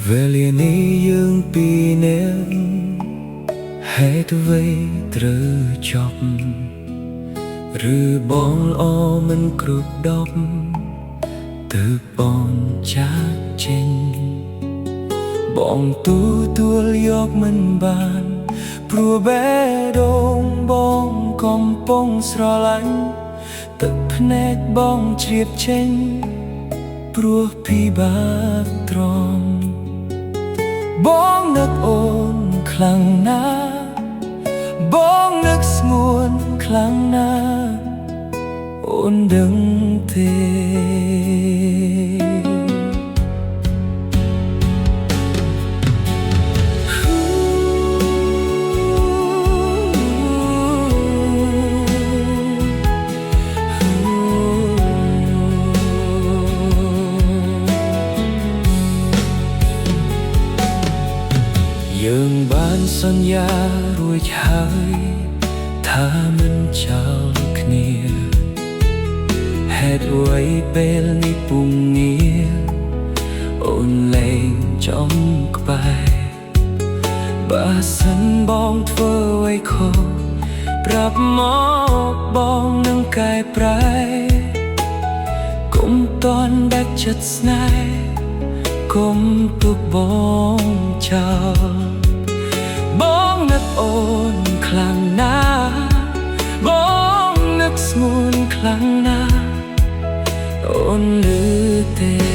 វេលានេះយើងពីរនាក់ហេតុអ្វីត្រូវចប់ឬបងល្អមិនគ្រប់ដប់ទើបបងចាកចេញបងទួលយកមិនបានព្រោះបេះដូងបងកំពុងស្រឡាញ់ទឹកភ្នែកបងជ្រាបចេញព្រោះពិបាកទ្រាំបងនឹកអូនខ្លាំងណាស់បងនឹកស្ងួនខ្លាំងណាស់អូនដឹងទេយើងបានសន្យារួចហើយថាមិនចោលគ្នាហេតុអ្វីពេលនេះពុំងារអូនលែងចំក្បែរបើសិនបងធ្វើអ្វីខុសប្រាប់មកបងនឹងកែប្រែកុំតន់ដាច់ចិត្តស្នេហ៍កុំទុកបងចោលបងនឹកអូនខ្លាំងណាស់បងនឹកស្ងួនខ្លាំងណាស់អូនឮទេ